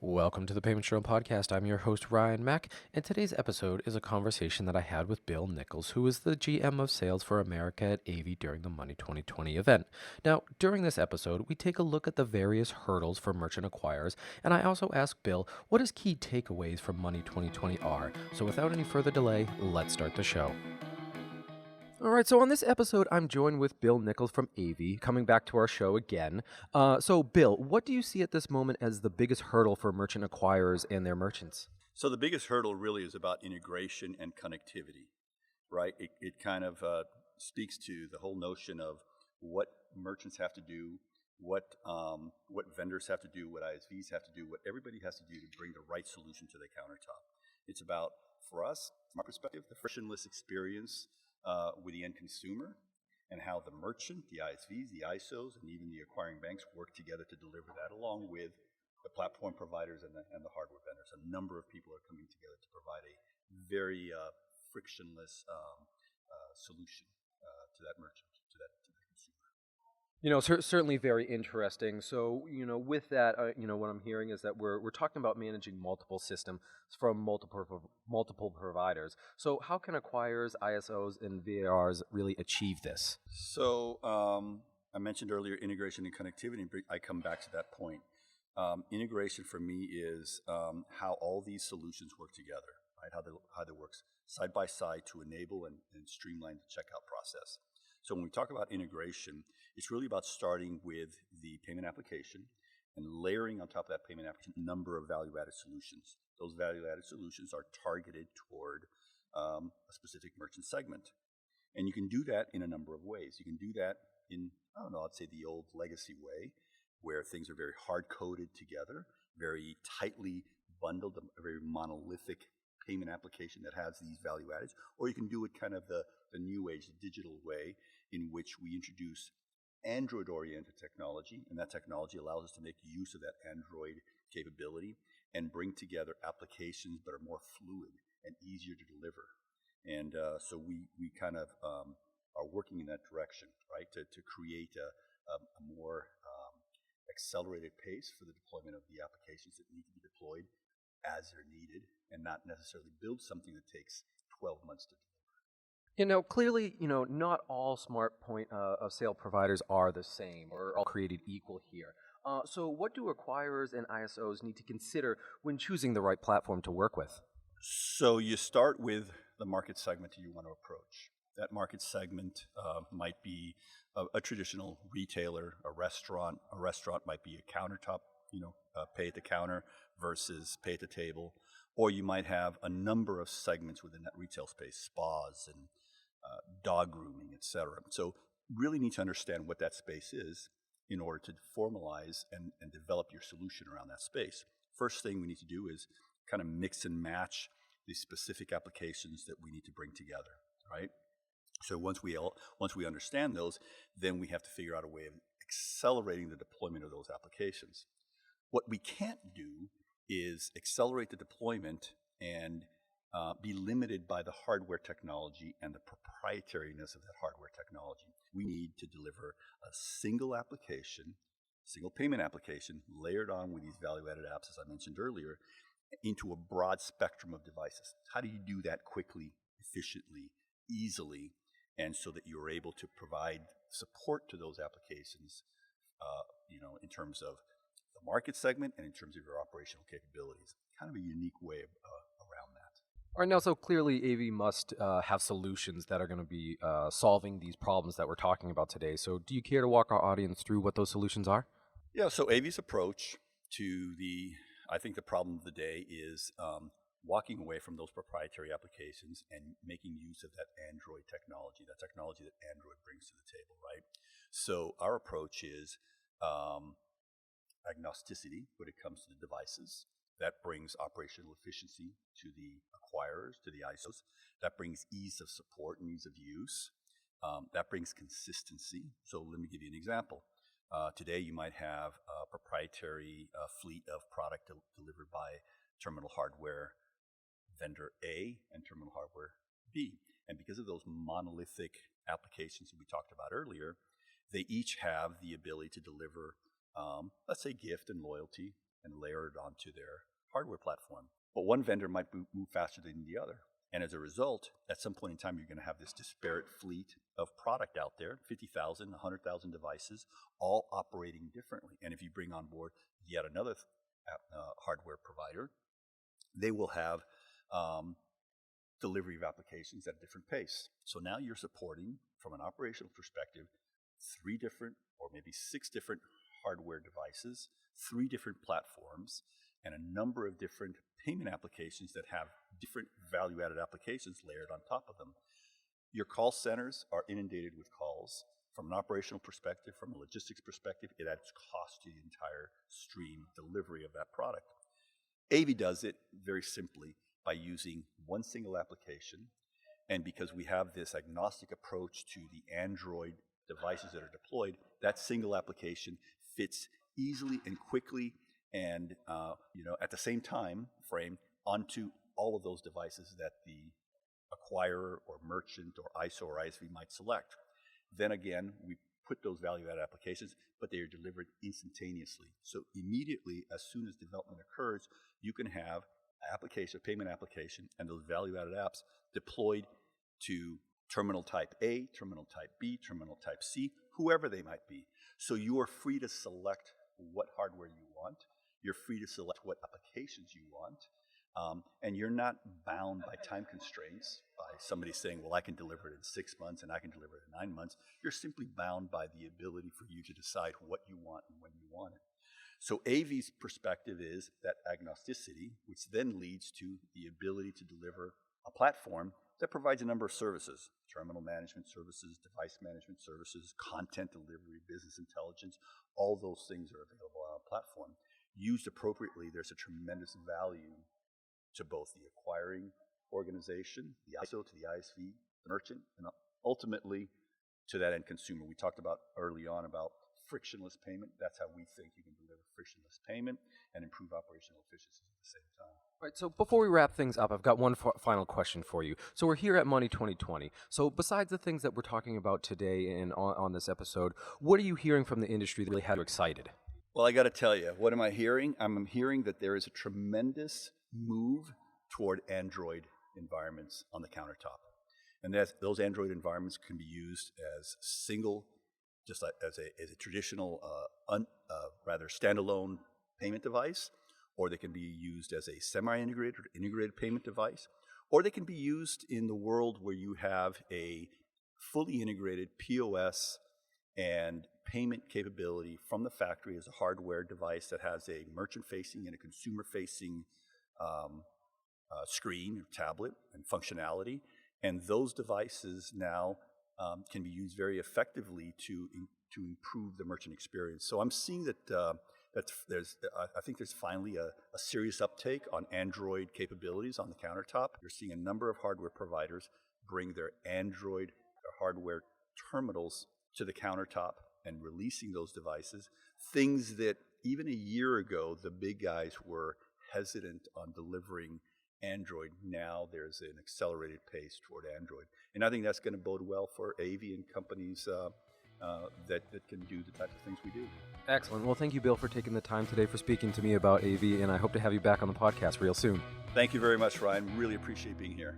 Welcome to the Payment Journal Podcast. I'm your host, Ryan Mack, and today's episode is a conversation that I had with Bill Nichols, who is the GM of Sales for America at AV during the Money 2020 event. Now, during this episode, we take a look at the various hurdles for merchant acquirers, and I also ask Bill what his key takeaways from Money 2020 are. So without any further delay, let's start the show. All right, so on this episode, I'm joined with Bill Nichols from AV, coming back to our show again. So, Bill, what do you see at this moment as the biggest hurdle for merchant acquirers and their merchants? So the biggest hurdle really is about integration and connectivity, right? It kind of speaks to the whole notion of what merchants have to do, what vendors have to do, what ISVs have to do, what everybody has to do to bring the right solution to the countertop. It's about, for us, from our perspective, the frictionless experience with the end consumer and how the merchant, the ISVs, the ISOs, and even the acquiring banks work together to deliver that along with the platform providers and the hardware vendors. A number of people are coming together to provide a very frictionless solution to that merchant, to the consumer. Certainly very interesting. So, with that, what I'm hearing is that we're talking about managing multiple systems from multiple providers. So, how can acquirers, ISOs, and VARs really achieve this? So I mentioned earlier integration and connectivity. I come back to that point. Integration for me is how all these solutions work together, right? How they work side by side to enable and streamline the checkout process. So when we talk about integration, it's really about starting with the payment application and layering on top of that payment application a number of value-added solutions. Those value-added solutions are targeted toward a specific merchant segment. And you can do that in a number of ways. You can do that in, I'd say the old legacy way, where things are very hard-coded together, very tightly bundled, a very monolithic payment application that has these value addeds, or you can do it kind of the new age, the digital way, in which we introduce Android-oriented technology, and that technology allows us to make use of that Android capability and bring together applications that are more fluid and easier to deliver. And so we kind of are working in that direction, right, to create a more accelerated pace for the deployment of the applications that need to be deployed as they're needed and not necessarily build something that takes 12 months to deliver. Clearly, not all smart point of sale providers are the same or all created equal here. So what do acquirers and ISOs need to consider when choosing the right platform to work with? So you start with the market segment you want to approach. That market segment might be a traditional retailer, a restaurant. A restaurant might be a countertop, pay at the counter versus pay at the table. Or you might have a number of segments within that retail space, spas and dog grooming, etc. So really need to understand what that space is in order to formalize and develop your solution around that space. First thing we need to do is kind of mix and match the specific applications that we need to bring together, right? So once we understand those, then we have to figure out a way of accelerating the deployment of those applications. What we can't do is accelerate the deployment and be limited by the hardware technology and the proprietariness of that hardware technology. We need to deliver a single application, single payment application, layered on with these value-added apps, as I mentioned earlier, into a broad spectrum of devices. How do you do that quickly, efficiently, easily, and so that you're able to provide support to those applications, in terms of the market segment and in terms of your operational capabilities? Kind of a unique way around that. All right, now, so clearly AV must have solutions that are going to be solving these problems that we're talking about today. So do you care to walk our audience through what those solutions are? Yeah, so AV's approach to I think the problem of the day is walking away from those proprietary applications and making use of that Android technology, that technology that Android brings to the table, right? So our approach is agnosticity when it comes to the devices. That brings operational efficiency to the acquirers, to the ISOs. That brings ease of support and ease of use. That brings consistency. So let me give you an example. Today you might have a proprietary fleet of product delivered by terminal hardware vendor A and terminal hardware B. And because of those monolithic applications that we talked about earlier, they each have the ability to deliver, let's say, gift and loyalty and layer it onto their hardware platform. But one vendor might move faster than the other. And as a result, at some point in time, you're going to have this disparate fleet of product out there, 50,000, 100,000 devices, all operating differently. And if you bring on board yet another hardware provider, they will have delivery of applications at a different pace. So now you're supporting, from an operational perspective, 3 different or maybe 6 different hardware devices, 3 different platforms, and a number of different payment applications that have different value-added applications layered on top of them. Your call centers are inundated with calls. From an operational perspective, from a logistics perspective, it adds cost to the entire stream delivery of that product. AV does it very simply by using one single application, and because we have this agnostic approach to the Android devices that are deployed, that single application fits easily and quickly and at the same time frame onto all of those devices that the acquirer or merchant or ISO or ISV might select. Then again, we put those value-added applications, but they are delivered instantaneously. So immediately, as soon as development occurs, you can have a payment application, and those value-added apps deployed to terminal type A, terminal type B, terminal type C, whoever they might be. So you are free to select what hardware you want. You're free to select what applications you want. And you're not bound by time constraints, by somebody saying, well, I can deliver it in 6 months and I can deliver it in 9 months. You're simply bound by the ability for you to decide what you want and when you want it. So AV's perspective is that agnosticity, which then leads to the ability to deliver a platform that provides a number of services: terminal management services, device management services, content delivery, business intelligence. All those things are available on a platform. Used appropriately, there's a tremendous value to both the acquiring organization, the ISO, to the ISV, the merchant, and ultimately to that end consumer. We talked about early on about frictionless payment. That's how we think you can deliver frictionless payment and improve operational efficiencies at the same time. All right, so before we wrap things up, I've got one final question for you. So we're here at Money 2020. So besides the things that we're talking about today and on this episode, what are you hearing from the industry that really had you excited? Well, I got to tell you, what am I hearing? I'm hearing that there is a tremendous move toward Android environments on the countertop. And those Android environments can be used as single, just like as a traditional, rather standalone payment device, or they can be used as a semi-integrated or integrated payment device, or they can be used in the world where you have a fully integrated POS and payment capability from the factory as a hardware device that has a merchant-facing and a consumer-facing screen or tablet and functionality. And those devices now can be used very effectively to improve the merchant experience. So I'm seeing that I think there's finally a serious uptake on Android capabilities on the countertop. You're seeing a number of hardware providers bring their Android hardware terminals to the countertop and releasing those devices, things that even a year ago the big guys were hesitant on delivering Android. Now there's an accelerated pace toward Android. And I think that's going to bode well for AV and companies that can do the type of things we do. Excellent. Well, thank you, Bill, for taking the time today for speaking to me about AV, and I hope to have you back on the podcast real soon. Thank you very much, Ryan. Really appreciate being here.